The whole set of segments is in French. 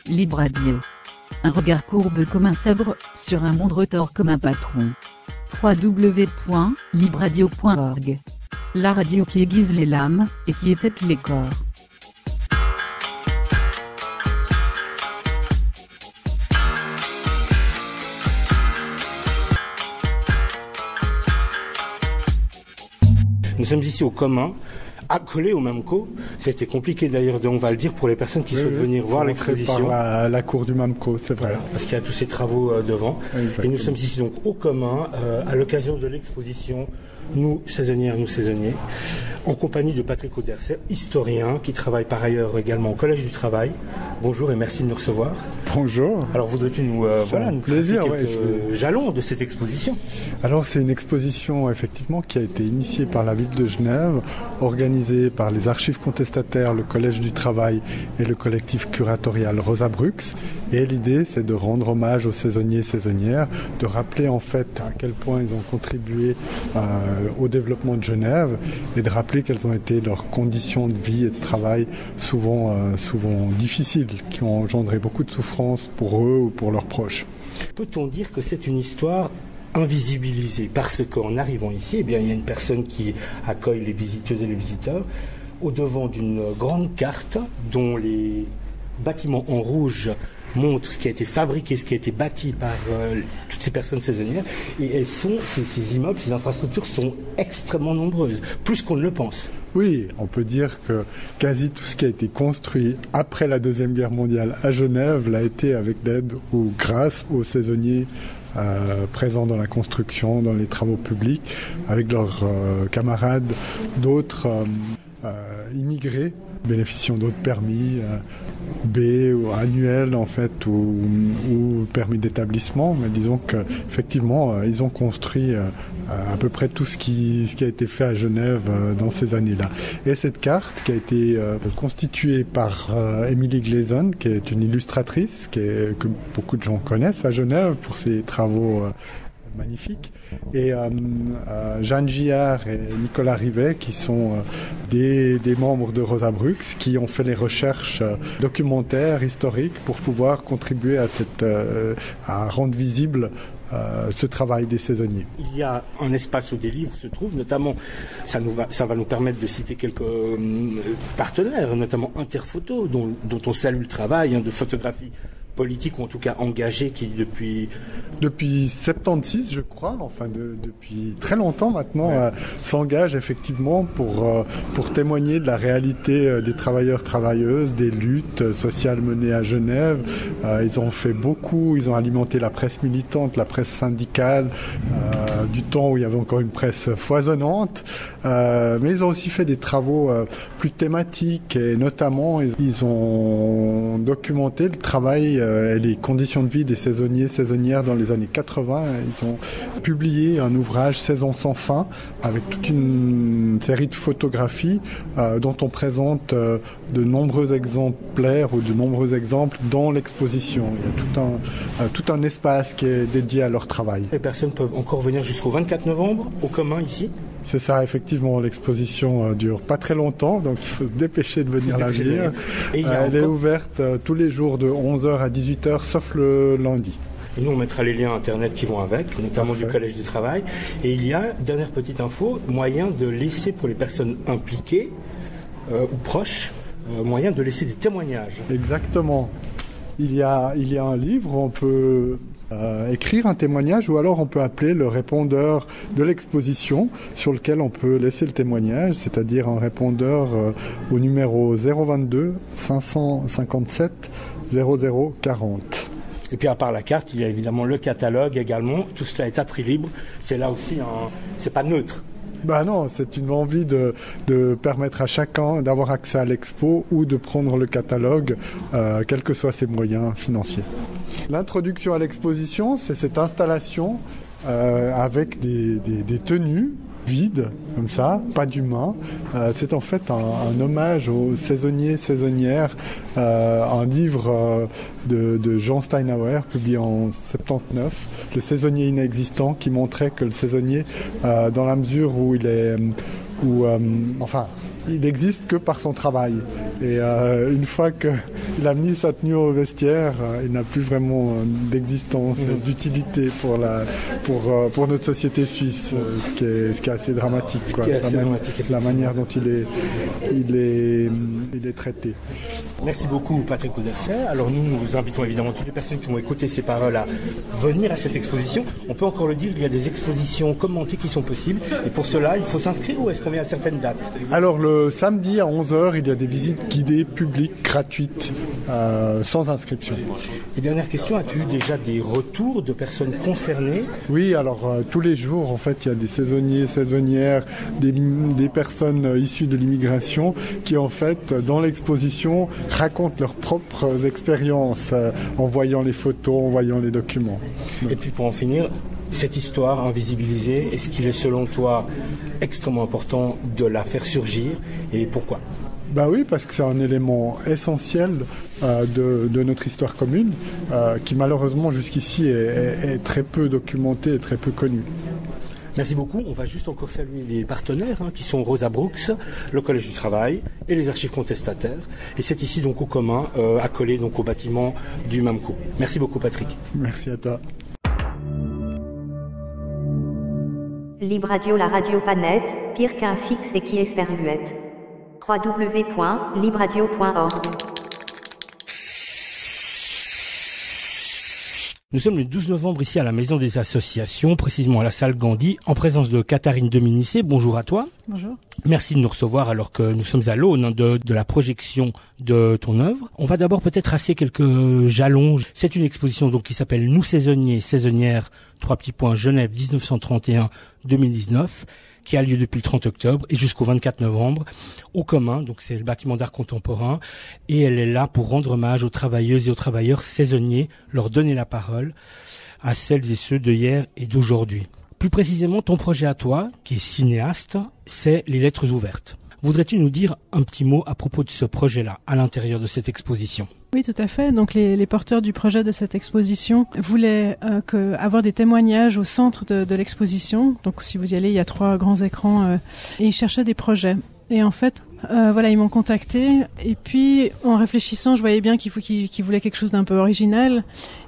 Libre Radio. Un regard courbe comme un sabre, sur un monde retors comme un patron. www.libradio.org. La radio qui aiguise les lames, et qui étête les corps. Nous sommes ici au commun, accolés au MAMCO. C'était compliqué d'ailleurs, on va le dire, pour les personnes qui souhaitent venir voir l'exposition. Par la cour du MAMCO, c'est vrai. Voilà, parce qu'il y a tous ces travaux devant. Exactement. Et nous sommes ici donc au commun, à l'occasion de l'exposition Nous saisonnières, nous saisonniers, en compagnie de Patrick Auderset, historien, qui travaille par ailleurs également au Collège du Travail. Bonjour et merci de nous recevoir. Bonjour. Alors voudrais-tu nous tracer quelques jalons de cette exposition? Alors c'est une exposition effectivement qui a été initiée par la ville de Genève, organisée par les archives contestataires, le Collège du Travail et le collectif curatorial Rosa Brux. Et l'idée c'est de rendre hommage aux saisonniers et saisonnières, de rappeler en fait à quel point ils ont contribué au développement de Genève et de rappeler quelles ont été leurs conditions de vie et de travail souvent difficiles, qui ont engendré beaucoup de souffrance pour eux ou pour leurs proches. Peut-on dire que c'est une histoire invisibilisée parce qu'en arrivant ici, eh bien, il y a une personne qui accueille les visiteuses et les visiteurs au devant d'une grande carte dont les bâtiments en rouge montrent ce qui a été fabriqué, ce qui a été bâti par toutes ces personnes saisonnières, et ces immeubles, ces infrastructures sont extrêmement nombreuses, plus qu'on ne le pense. Oui, on peut dire que quasi tout ce qui a été construit après la Deuxième Guerre mondiale à Genève l'a été avec l'aide ou grâce aux saisonniers présents dans la construction, dans les travaux publics, avec leurs camarades, d'autres immigrés bénéficiant d'autres permis B ou annuels en fait ou permis d'établissement, mais disons qu'effectivement ils ont construit à peu près tout ce qui a été fait à Genève dans ces années-là. Et cette carte qui a été constituée par Emily Gleason, qui est une illustratrice que beaucoup de gens connaissent à Genève pour ses travaux magnifique, et Jeanne Gillard et Nicolas Rivet qui sont des membres de Rosa Brux qui ont fait les recherches documentaires, historiques pour pouvoir contribuer à rendre visible ce travail des saisonniers. Il y a un espace où des livres se trouvent, notamment, ça va nous permettre de citer quelques partenaires, notamment Interphoto, dont on salue le travail de photographie politique, ou en tout cas engagé, qui depuis 76, je crois, depuis très longtemps maintenant, s'engage effectivement pour témoigner de la réalité des travailleurs, travailleuses, des luttes sociales menées à Genève. Ils ont fait beaucoup, ils ont alimenté la presse militante, la presse syndicale, du temps où il y avait encore une presse foisonnante, mais ils ont aussi fait des travaux plus thématiques, et notamment ils ont documenté le travail et les conditions de vie des saisonniers et saisonnières dans les années 80. Ils ont publié un ouvrage Saison sans fin avec toute une série de photographies dont on présente de nombreux exemplaires ou de nombreux exemples dans l'exposition. Il y a tout un espace qui est dédié à leur travail. Les personnes peuvent encore venir jusqu'au 24 novembre au commun ici. C'est ça, effectivement, l'exposition dure pas très longtemps, donc il faut se dépêcher de venir la lire. Elle est ouverte tous les jours de 11h à 18h, sauf le lundi. Et nous, on mettra les liens internet qui vont avec, notamment du Collège du Travail. Et il y a, dernière petite info, moyen de laisser pour les personnes impliquées ou proches, moyen de laisser des témoignages. Exactement. Il y a un livre où on peut écrire un témoignage, ou alors on peut appeler le répondeur de l'exposition sur lequel on peut laisser le témoignage, c'est-à-dire un répondeur au numéro 022 557 0040. Et puis à part la carte, il y a évidemment le catalogue également. Tout cela est à prix libre. C'est là aussi c'est pas neutre. Non, c'est une envie de permettre à chacun d'avoir accès à l'expo ou de prendre le catalogue, quels que soient ses moyens financiers. L'introduction à l'exposition, c'est cette installation avec des tenues vides, comme ça, pas d'humains. C'est en fait un hommage aux saisonniers, saisonnières, un livre de Jean Steinhauer, publié en 79, Le saisonnier inexistant, qui montrait que le saisonnier, dans la mesure où il est... il n'existe que par son travail. Et une fois qu'il a mis sa tenue au vestiaire, il n'a plus vraiment d'existence, d'utilité pour notre société suisse, ce qui est assez dramatique, quoi. La manière dont il est traité. Merci beaucoup Patrick Ouderset. Alors nous invitons évidemment toutes les personnes qui ont écouté ces paroles à venir à cette exposition. On peut encore le dire, il y a des expositions commentées qui sont possibles. Et pour cela, il faut s'inscrire ou est-ce qu'on vient à certaines dates ? Alors le samedi à 11h, il y a des visites guidées publiques gratuites sans inscription. Et dernière question, as-tu eu déjà des retours de personnes concernées ? Oui, alors tous les jours, en fait, il y a des saisonniers, saisonnières, des personnes issues de l'immigration qui, en fait, dans l'exposition, racontent leurs propres expériences en voyant les photos, en voyant les documents. Et puis pour en finir, cette histoire invisibilisée, est-ce qu'il est selon toi extrêmement important de la faire surgir et pourquoi ? Ben oui, parce que c'est un élément essentiel de notre histoire commune qui malheureusement jusqu'ici est très peu documenté et très peu connu. Merci beaucoup. On va juste encore saluer les partenaires qui sont Rosa Brooks, le Collège du Travail et les archives contestataires. Et c'est ici donc au commun, accolé donc au bâtiment du MAMCO. Merci beaucoup Patrick. Merci à toi. Libre Radio, la radio pas nette, pire qu'un fixe et qui esperluette. www.libradio.org. Nous sommes le 12 novembre ici à la Maison des Associations, précisément à la salle Gandhi, en présence de Catherine Dominicé. Bonjour à toi. Bonjour. Merci de nous recevoir alors que nous sommes à l'aune de la projection de ton œuvre. On va d'abord peut-être tracer quelques jalons. C'est une exposition donc qui s'appelle Nous saisonniers, saisonnières, Genève 1931-2019, qui a lieu depuis le 30 octobre et jusqu'au 24 novembre au commun, donc c'est le bâtiment d'art contemporain, et elle est là pour rendre hommage aux travailleuses et aux travailleurs saisonniers, leur donner la parole à celles et ceux de hier et d'aujourd'hui. Plus précisément, ton projet à toi, qui est cinéaste, c'est les lettres ouvertes. Voudrais-tu nous dire un petit mot à propos de ce projet-là, à l'intérieur de cette exposition ? Oui, tout à fait. Donc les porteurs du projet de cette exposition voulaient avoir des témoignages au centre de l'exposition. Donc si vous y allez, il y a 3 grands écrans et ils cherchaient des projets. Et en fait, ils m'ont contacté. Et puis, en réfléchissant, je voyais bien qu'ils voulaient quelque chose d'un peu original.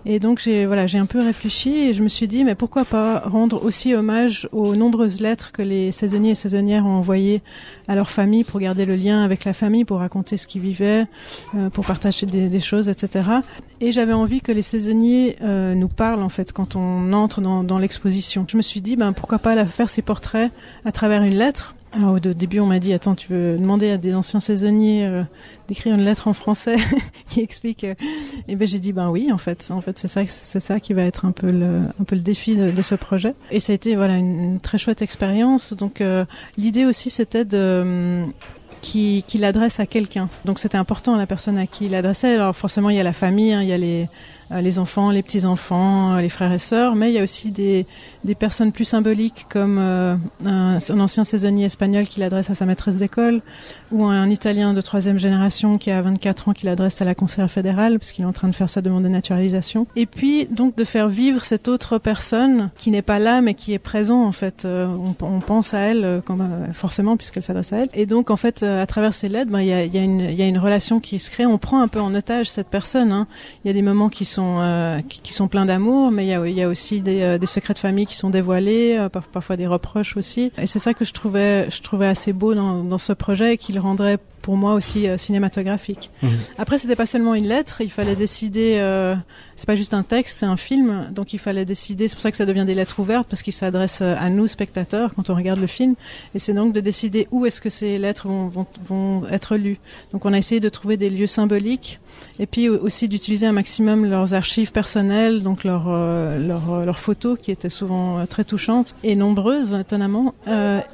Et donc, j'ai un peu réfléchi et je me suis dit, mais pourquoi pas rendre aussi hommage aux nombreuses lettres que les saisonniers et saisonnières ont envoyées à leur famille pour garder le lien avec la famille, pour raconter ce qu'ils vivaient, pour partager des choses, etc. Et j'avais envie que les saisonniers nous parlent, en fait, quand on entre dans l'exposition. Je me suis dit, pourquoi pas faire ces portraits à travers une lettre. Alors au début on m'a dit attends, tu veux demander à des anciens saisonniers d'écrire une lettre en français qui explique et j'ai dit oui en fait c'est ça qui va être un peu le défi de ce projet. Et ça a été une très chouette expérience. Donc l'idée aussi c'était qu'il adresse à quelqu'un. Donc c'était important la personne à qui il adressait. Alors forcément il y a la famille, il y a les enfants, les petits-enfants, les frères et sœurs, mais il y a aussi des personnes plus symboliques comme un ancien saisonnier espagnol qui l'adresse à sa maîtresse d'école, ou un Italien de 3e génération qui a 24 ans qui l'adresse à la conseillère fédérale parce qu'il est en train de faire sa demande de naturalisation. Et puis donc de faire vivre cette autre personne qui n'est pas là mais qui est présent en fait. On pense à elle forcément puisqu'elle s'adresse à elle. Et donc en fait à travers ces lettres, il y a une relation qui se crée. On prend un peu en otage cette personne. Il y a des moments qui sont pleins d'amour, mais il y a aussi des secrets de famille qui sont dévoilés, parfois des reproches aussi. Et c'est ça que je trouvais assez beau dans ce projet et qui le rendrait pour moi aussi cinématographique. Mmh. Après, c'était pas seulement une lettre, il fallait décider, c'est pas juste un texte, c'est un film, donc il fallait décider, c'est pour ça que ça devient des lettres ouvertes, parce qu'il s'adresse à nous, spectateurs, quand on regarde le film, et c'est donc de décider où est-ce que ces lettres vont être lues. Donc on a essayé de trouver des lieux symboliques, et puis aussi d'utiliser un maximum leurs archives personnelles, donc leurs photos, qui étaient souvent très touchantes, et nombreuses, étonnamment.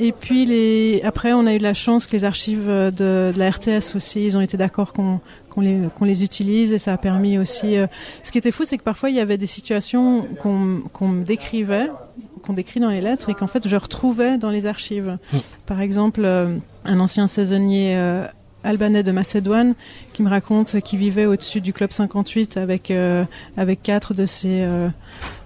Et puis après, on a eu la chance que les archives de la RTS aussi, ils ont été d'accord qu'on les utilise, et ça a permis aussi... Ce qui était fou, c'est que parfois il y avait des situations qu'on décrit dans les lettres et qu'en fait je retrouvais dans les archives. Par exemple, un ancien saisonnier albanais de Macédoine qui me raconte qu'il vivait au-dessus du Club 58 avec 4 de ses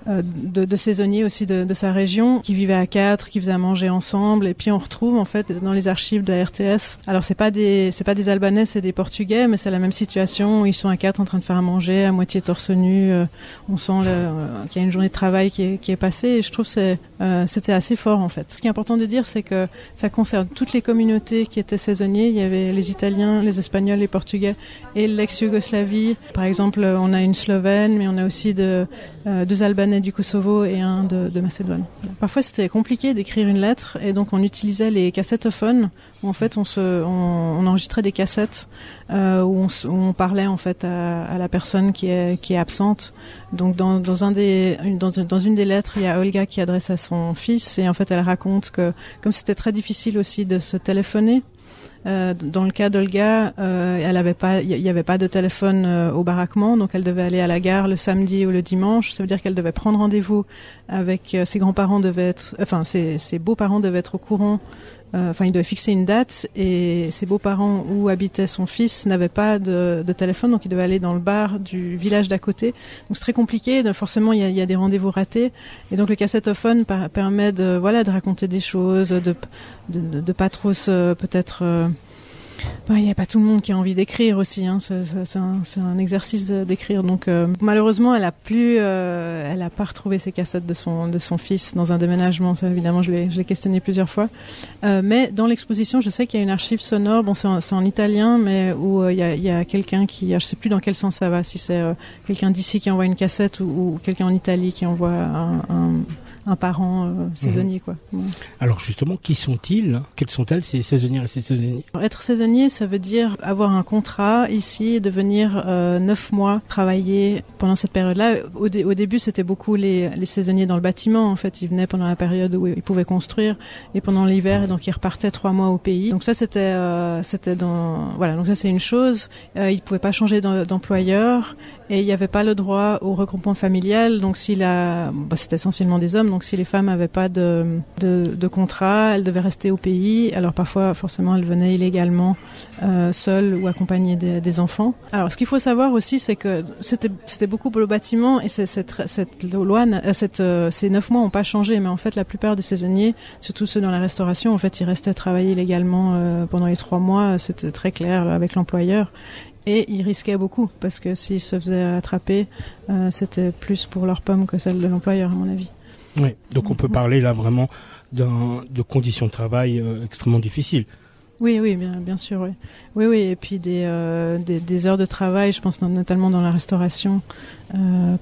de saisonniers aussi de sa région, qui vivaient à 4, qui faisaient à manger ensemble. Et puis on retrouve en fait dans les archives de la RTS. Alors c'est pas des Albanais, c'est des Portugais, mais c'est la même situation. Ils sont à 4 en train de faire à manger, à moitié torse nu. On sent qu'il y a une journée de travail qui est passée. Et je trouve que c'était assez fort en fait. Ce qui est important de dire, c'est que ça concerne toutes les communautés qui étaient saisonniers. Il y avait les Italiens, les Espagnols, les Portugais et l'ex-Yougoslavie. Par exemple, on a une Slovène, mais on a aussi deux Albanais du Kosovo et un de Macédoine. Parfois, c'était compliqué d'écrire une lettre et donc on utilisait les cassettophones où en fait on enregistrait des cassettes où on parlait en fait à la personne qui est absente. Donc dans une des lettres, il y a Olga qui adresse à son fils et en fait elle raconte que comme c'était très difficile aussi de se téléphoner. Dans le cas d'Olga, il y avait pas de téléphone au baraquement, donc elle devait aller à la gare le samedi ou le dimanche. Ça veut dire qu'elle devait prendre rendez-vous avec ses grands-parents ses beaux-parents devaient être au courant. Ils devaient fixer une date et ses beaux-parents où habitait son fils n'avaient pas de téléphone, donc il devait aller dans le bar du village d'à côté. Donc c'est très compliqué. Donc, forcément, il y a des rendez-vous ratés. Et donc le cassettophone permet de raconter des choses, de pas trop peut-être. Il n'y a pas tout le monde qui a envie d'écrire aussi, hein. C'est un exercice d'écrire. Donc malheureusement, elle a pas retrouvé ses cassettes de son fils dans un déménagement. Ça, évidemment, je l'ai questionné plusieurs fois. Mais dans l'exposition, je sais qu'il y a une archive sonore. Bon, c'est en italien, mais où il y a quelqu'un qui, je sais plus dans quel sens ça va. Si c'est quelqu'un d'ici qui envoie une cassette ou quelqu'un en Italie qui envoie un parent saisonnier, quoi. Ouais. Alors justement, qui sont-ils ? Quelles sont-elles, ces saisonnières et ces saisonniers ? Être saisonnier, ça veut dire avoir un contrat ici et de venir 9 mois travailler pendant cette période-là. Au début, c'était beaucoup les saisonniers dans le bâtiment. En fait, ils venaient pendant la période où ils pouvaient construire et pendant l'hiver, et donc ils repartaient 3 mois au pays. Donc ça, c'était donc ça, c'est une chose. Ils pouvaient pas changer d'employeur et il n'y avait pas le droit au regroupement familial. Donc c'était essentiellement des hommes. Donc si les femmes n'avaient pas de contrat, elles devaient rester au pays. Alors parfois, forcément, elles venaient illégalement seules ou accompagnées des enfants. Alors ce qu'il faut savoir aussi, c'est que c'était beaucoup pour le bâtiment et cette loi, ces 9 mois n'ont pas changé. Mais en fait, la plupart des saisonniers, surtout ceux dans la restauration, en fait, ils restaient travailler illégalement pendant les 3 mois. C'était très clair là, avec l'employeur. Et ils risquaient beaucoup parce que s'ils se faisaient attraper, c'était plus pour leur pomme que celle de l'employeur, à mon avis. Oui, donc on peut parler là vraiment de conditions de travail extrêmement difficiles. Oui, bien sûr, oui. Oui, et puis des heures de travail, je pense notamment dans la restauration,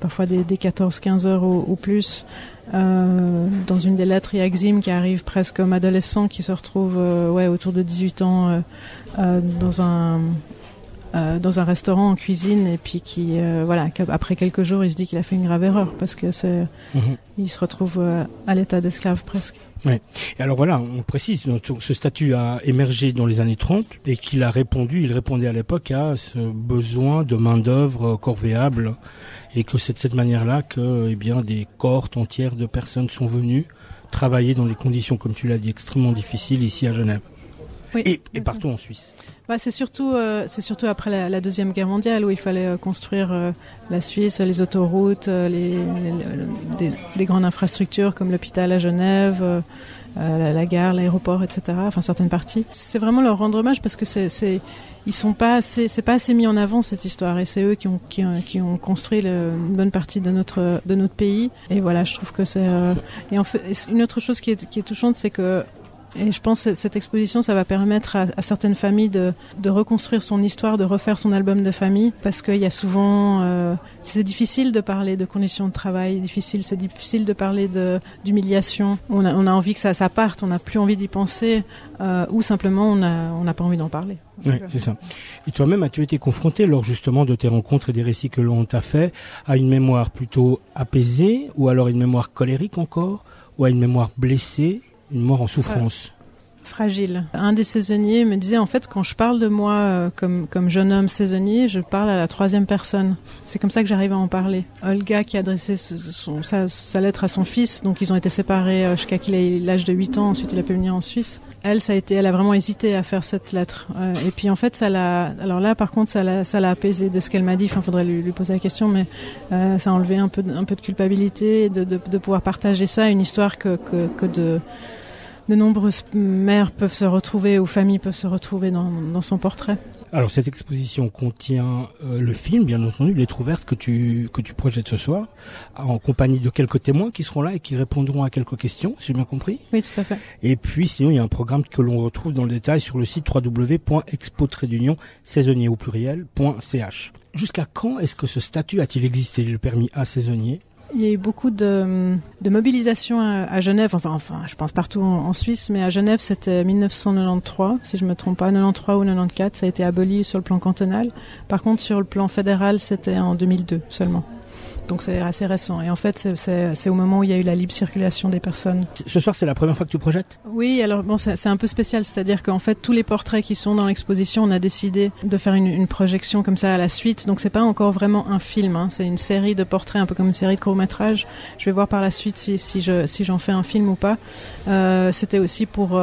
parfois des 14-15 heures ou plus. Dans une des lettres, il y a Xim qui arrive presque comme adolescent, qui se retrouve autour de 18 ans dans un restaurant en cuisine et puis qu'après quelques jours il se dit qu'il a fait une grave erreur parce que il se retrouve à l'état d'esclave presque. Ouais. Et alors voilà, on précise, ce statut a émergé dans les années 30 et il répondait à l'époque à ce besoin de main-d'œuvre corvéable et que c'est de cette manière-là que des cohortes entières de personnes sont venues travailler dans les conditions, comme tu l'as dit, extrêmement difficiles ici à Genève. Oui, et partout en Suisse. C'est surtout après la Deuxième Guerre mondiale où il fallait construire la Suisse, les autoroutes, des grandes infrastructures comme l'hôpital à Genève, la gare, l'aéroport, etc. Enfin certaines parties. C'est vraiment leur rendre hommage parce que c'est pas assez mis en avant cette histoire et c'est eux qui ont construit une bonne partie de notre pays. Et voilà, je trouve que c'est et en fait une autre chose qui est touchante, c'est que et je pense que cette exposition, ça va permettre à certaines familles de reconstruire son histoire, de refaire son album de famille, parce qu'il y a souvent, c'est difficile de parler de conditions de travail, c'est difficile de parler d'humiliation. On a envie que ça parte, on n'a plus envie d'y penser, ou simplement on n'a pas envie d'en parler. Oui, c'est ça. Et toi-même, as-tu été confronté, lors justement de tes rencontres et des récits que l'on t'a fait, à une mémoire plutôt apaisée, ou alors une mémoire colérique encore, ou à une mémoire blessée? Une mort en souffrance. fragile. Un des saisonniers me disait, en fait, quand je parle de moi comme jeune homme saisonnier, je parle à la troisième personne. C'est comme ça que j'arrive à en parler. Olga, qui a adressé sa lettre à son fils, donc ils ont été séparés jusqu'à qu'il ait l'âge de 8 ans, ensuite il a pu venir en Suisse. Elle a vraiment hésité à faire cette lettre. Et puis en fait, alors là, par contre, ça l'a apaisé de ce qu'elle m'a dit. Enfin, faudrait lui poser la question, mais ça a enlevé un peu de culpabilité, de pouvoir partager ça, une histoire que de nombreuses mères peuvent se retrouver ou familles peuvent se retrouver dans son portrait. Alors cette exposition contient le film, bien entendu, Lettre ouverte que tu projettes ce soir, en compagnie de quelques témoins qui seront là et qui répondront à quelques questions, si j'ai bien compris. Oui, tout à fait. Et puis sinon, il y a un programme que l'on retrouve dans le détail sur le site www.expo-saisonnier au pluriel.ch. Jusqu'à quand est-ce que ce statut a-t-il existé, le permis A saisonnier ? Il y a eu beaucoup de mobilisation à Genève, enfin, je pense partout en Suisse, mais à Genève, c'était 1993, si je me trompe pas, 93 ou 94, ça a été aboli sur le plan cantonal. Par contre, sur le plan fédéral, c'était en 2002 seulement. Donc c'est assez récent. Et en fait, c'est au moment où il y a eu la libre circulation des personnes. Ce soir, c'est la première fois que tu projettes ? Oui, alors bon, c'est un peu spécial. C'est-à-dire qu'en fait, tous les portraits qui sont dans l'exposition, on a décidé de faire une projection comme ça à la suite. Donc c'est pas encore vraiment un film, hein. C'est une série de portraits, un peu comme une série de courts-métrages. Je vais voir par la suite si j'en fais un film ou pas. C'était aussi pour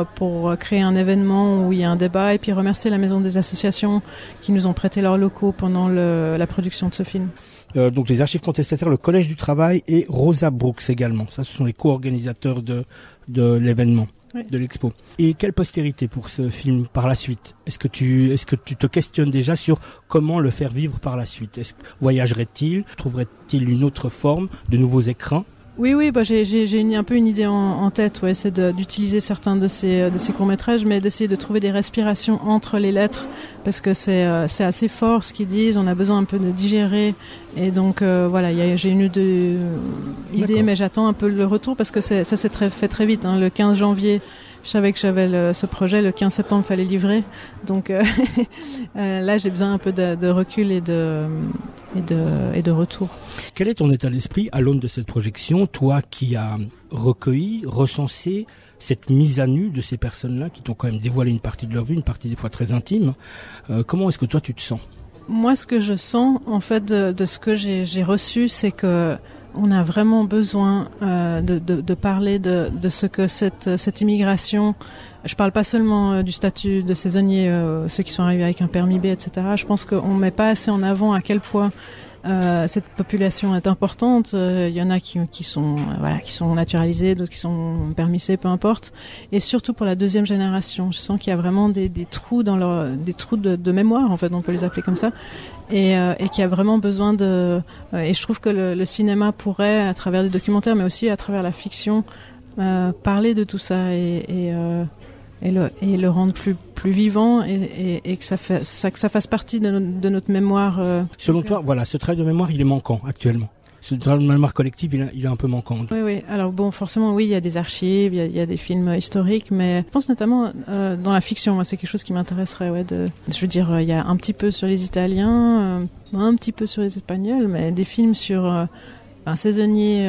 créer un événement où il y a un débat et puis remercier la Maison des associations qui nous ont prêté leurs locaux pendant la production de ce film. Donc les archives contestataires, le Collège du Travail et Rosa Brooks également. Ça, ce sont les co-organisateurs de l'événement, oui, de l'expo. Et quelle postérité pour ce film par la suite ? Est-ce que tu te questionnes déjà sur comment le faire vivre par la suite ? Voyagerait-il ? Trouverait-il une autre forme, de nouveaux écrans ? Oui, j'ai un peu une idée en tête, ouais, c'est d'utiliser certains de ces courts-métrages, mais d'essayer de trouver des respirations entre les lettres, parce que c'est assez fort ce qu'ils disent, on a besoin un peu de digérer, et donc voilà, j'ai une idée, mais j'attends un peu le retour, parce que ça s'est fait très vite, hein. Le 15 janvier, je savais que j'avais ce projet, le 15 septembre, il fallait livrer, donc là j'ai besoin un peu de recul et de retour. Quel est ton état d'esprit à l'aune de cette projection, toi qui as recueilli, recensé cette mise à nu de ces personnes-là qui t'ont quand même dévoilé une partie de leur vie, une partie des fois très intime. Comment est-ce que toi tu te sens ? Moi, ce que je sens, en fait, de ce que j'ai reçu, c'est que on a vraiment besoin de parler de ce que cette immigration. Je parle pas seulement du statut de saisonnier, ceux qui sont arrivés avec un permis B, etc. Je pense qu'on met pas assez en avant à quel point cette population est importante. Il y en a qui sont naturalisés, d'autres qui sont permis C, peu importe. Et surtout pour la deuxième génération, je sens qu'il y a vraiment des trous dans des trous de mémoire, en fait, on peut les appeler comme ça. Et qui a vraiment besoin et je trouve que le cinéma pourrait, à travers des documentaires, mais aussi à travers la fiction, parler de tout ça et le rendre plus vivant et que ça fasse partie de notre mémoire. Selon toi, voilà, ce trait de mémoire, il est manquant actuellement. Ce trait de mémoire collective, il est un peu manquant. Oui. Alors bon, forcément, oui, il y a des archives, il y a des films historiques, mais je pense notamment dans la fiction. Moi, c'est quelque chose qui m'intéresserait. Ouais, je veux dire, il y a un petit peu sur les Italiens, un petit peu sur les Espagnols, mais des films sur un saisonnier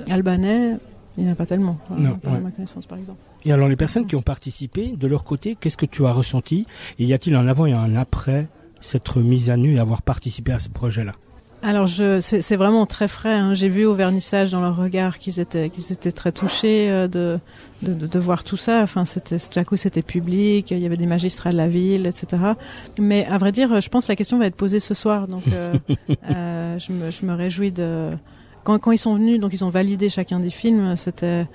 albanais, il n'y en a pas tellement. Non, à ma connaissance, par exemple. Et alors, les personnes qui ont participé, de leur côté, qu'est-ce que tu as ressenti ? Et y a-t-il un avant et un après s'être mise à nu et avoir participé à ce projet-là ? Alors c'est vraiment très frais, hein. J'ai vu au vernissage dans leur regard qu'ils étaient très touchés de voir tout ça. Enfin, tout à coup c'était public, il y avait des magistrats de la ville, etc. Mais à vrai dire, je pense que la question va être posée ce soir, donc je me réjouis de. Quand ils sont venus, donc ils ont validé chacun des films, c'était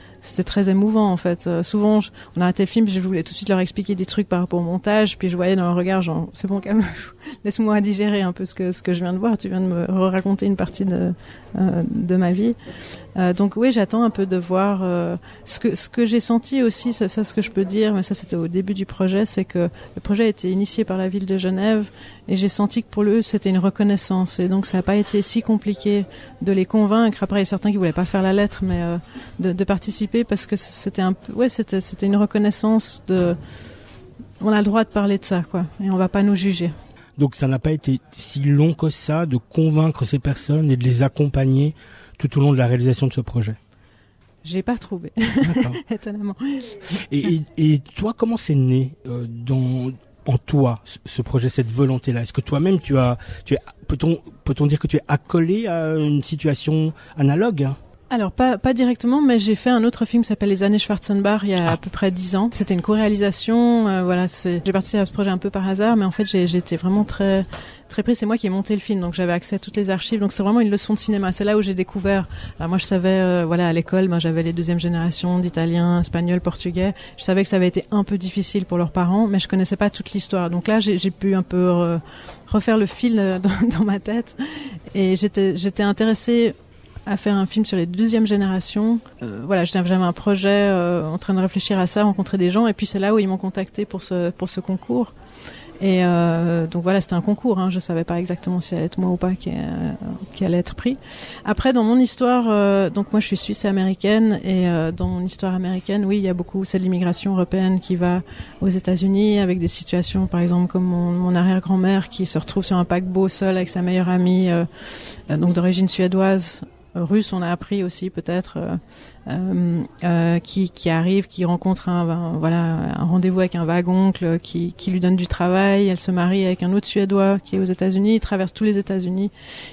très émouvant en fait. Souvent, on arrêtait le film, je voulais tout de suite leur expliquer des trucs par rapport au montage, puis je voyais dans leur regard genre c'est bon, calme, laisse-moi digérer un peu ce que je viens de voir. Tu viens de me raconter une partie de ma vie. Donc oui, j'attends un peu de voir ce que j'ai senti aussi. Ça, ce que je peux dire, mais ça c'était au début du projet, c'est que le projet a été initié par la ville de Genève et j'ai senti que pour eux c'était une reconnaissance et donc ça n'a pas été si compliqué de les convaincre. Après, il y a certains qui voulaient pas faire la lettre, mais de participer parce que c'était un peu, c'était une reconnaissance on a le droit de parler de ça, quoi, et on va pas nous juger. Donc ça n'a pas été si long que ça de convaincre ces personnes et de les accompagner tout au long de la réalisation de ce projet. J'ai pas trouvé, étonnamment. Et toi, comment c'est né en toi ce projet, cette volonté-là? Est-ce que toi-même peut-on dire que tu es accolé à une situation analogue? Alors pas directement, mais j'ai fait un autre film qui s'appelle Les Années Schwarzenbach il y a à peu près 10 ans. C'était une co-réalisation, j'ai participé à ce projet un peu par hasard, mais en fait j'étais vraiment très très pris. C'est moi qui ai monté le film, donc j'avais accès à toutes les archives. Donc c'est vraiment une leçon de cinéma. C'est là où j'ai découvert. Alors moi je savais, à l'école, moi j'avais les deuxième génération d'italien, espagnol, portugais. Je savais que ça avait été un peu difficile pour leurs parents, mais je connaissais pas toute l'histoire. Donc là j'ai pu un peu refaire le fil dans ma tête, et j'étais intéressée à faire un film sur les deuxième génération. J'avais un projet en train de réfléchir à ça, rencontrer des gens, et puis c'est là où ils m'ont contacté pour ce concours. Et donc voilà, c'était un concours, je savais pas exactement si ça allait être moi ou pas qui allait être pris. Après, dans mon histoire, donc moi je suis suisse et américaine, et dans mon histoire américaine, oui, il y a beaucoup, c'est de l'immigration européenne qui va aux États-Unis, avec des situations, par exemple, comme mon arrière-grand-mère qui se retrouve sur un paquebot seul avec sa meilleure amie, donc d'origine suédoise, russe, on a appris aussi peut-être, qui arrive, qui rencontre un rendez-vous avec un vague-oncle qui lui donne du travail. Elle se marie avec un autre Suédois qui est aux États-Unis. Ils traversent tous les États-Unis.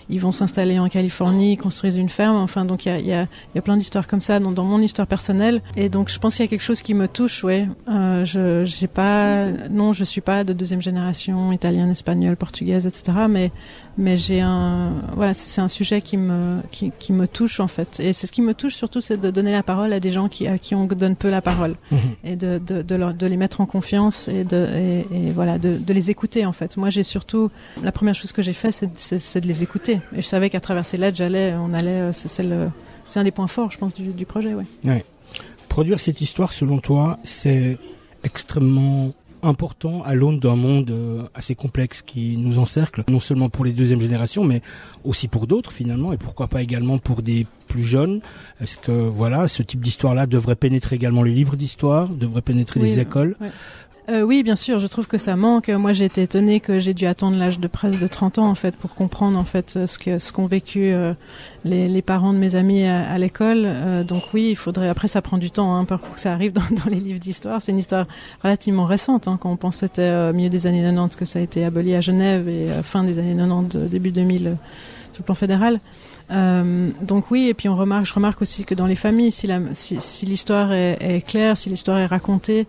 Ils vont s'installer en Californie, ils construisent une ferme. Enfin, donc il y a plein d'histoires comme ça dans mon histoire personnelle. Et donc je pense qu'il y a quelque chose qui me touche. Ouais, je suis pas de deuxième génération italienne, espagnole, portugaise, etc. Mais j'ai c'est un sujet qui me touche en fait. Et c'est ce qui me touche surtout, c'est de donner la parole à des gens à qui on donne peu la parole, et de les mettre en confiance, et de les écouter en fait. Moi, j'ai surtout, la première chose que j'ai fait, c'est de les écouter. Et je savais qu'à travers ces lettres, c'est un des points forts, je pense, du projet. Ouais. Produire cette histoire, selon toi, c'est extrêmement important à l'aune d'un monde assez complexe qui nous encercle, non seulement pour les deuxième générations, mais aussi pour d'autres finalement, et pourquoi pas également pour des plus jeunes. Est-ce que ce type d'histoire-là devrait pénétrer également les livres d'histoire, devrait pénétrer les écoles? Ouais. Oui, bien sûr, je trouve que ça manque. Moi, j'ai été étonnée que j'ai dû attendre l'âge de presque de 30 ans en fait pour comprendre en fait ce qu'ont vécu les parents de mes amis à l'école. Donc oui, il faudrait. Après, ça prend du temps pour que ça arrive dans les livres d'histoire. C'est une histoire relativement récente, quand on pense que c'était milieu des années 90 que ça a été aboli à Genève, et fin des années 90, début 2000 sur le plan fédéral. Donc oui, et puis je remarque aussi que dans les familles, si l'histoire est claire, si l'histoire est racontée,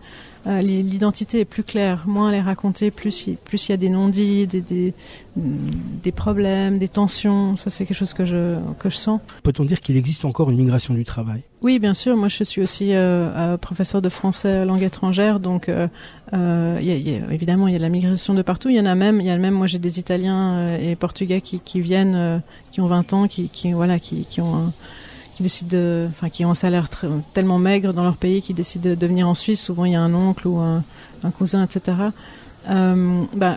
l'identité est plus claire. Moins elle est racontée, plus il y a des non-dits, des problèmes, des tensions. Ça, c'est quelque chose que je sens. Peut-on dire qu'il existe encore une migration du travail? Oui, bien sûr. Moi, je suis aussi professeur de français langue étrangère, donc évidemment, il y a de la migration de partout. Il y a même, moi, j'ai des Italiens et Portugais qui viennent, qui ont 20 ans, qui décident qui ont un salaire tellement maigre dans leur pays, qui décident de venir en Suisse. Souvent, il y a un oncle ou un cousin, etc.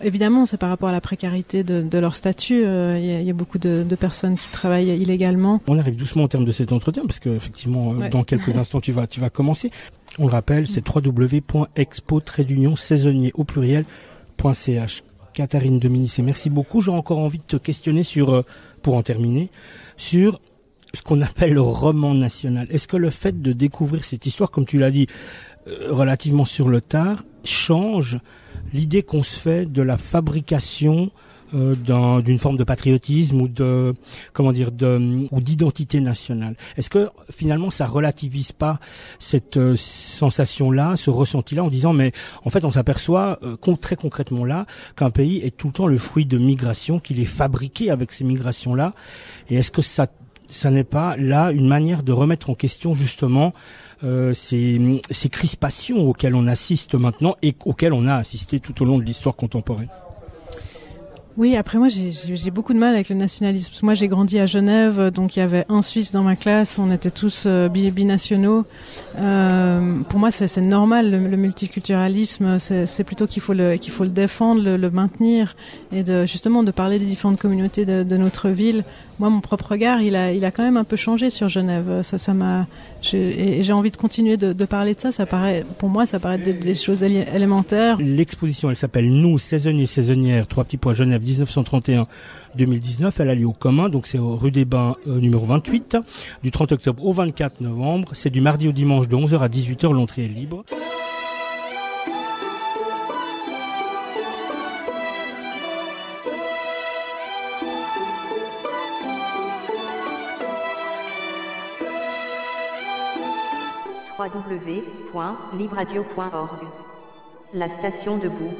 Évidemment, c'est par rapport à la précarité de leur statut. Il y a beaucoup de personnes qui travaillent illégalement. On arrive doucement au terme de cet entretien, parce que effectivement, dans quelques instants, tu vas commencer. On le rappelle, c'est www.expo-saisonnier au pluriel.ch. Catherine Dominici, merci beaucoup. J'aurais encore envie de te questionner pour en terminer, sur ce qu'on appelle le roman national. Est-ce que le fait de découvrir cette histoire, comme tu l'as dit, relativement sur le tard, change l'idée qu'on se fait de la fabrication d'une forme de patriotisme ou ou d'identité nationale? Est-ce que finalement ça relativise pas cette sensation-là, ce ressenti-là, en disant mais en fait on s'aperçoit très concrètement là qu'un pays est tout le temps le fruit de migrations, qu'il est fabriqué avec ces migrations-là, et est-ce que ça n'est pas là une manière de remettre en question justement ces crispations auxquelles on assiste maintenant et auxquelles on a assisté tout au long de l'histoire contemporaine? Oui, après moi j'ai beaucoup de mal avec le nationalisme. Parce que moi j'ai grandi à Genève, donc il y avait un Suisse dans ma classe, on était tous binationaux. Pour moi c'est normal le multiculturalisme, c'est plutôt qu'il faut le défendre, le maintenir, et justement de parler des différentes communautés de notre ville. Moi mon propre regard il a quand même un peu changé sur Genève. J'ai envie de continuer de parler de ça. Pour moi ça paraît des choses élémentaires. L'exposition elle s'appelle Nous, saisonniers, saisonnières, 3 petits points Genève 1931-2019. Elle a lieu au commun, donc c'est rue des Bains numéro 28, du 30 octobre au 24 novembre. C'est du mardi au dimanche de 11h à 18h, l'entrée est libre. www.libradio.org. La station debout.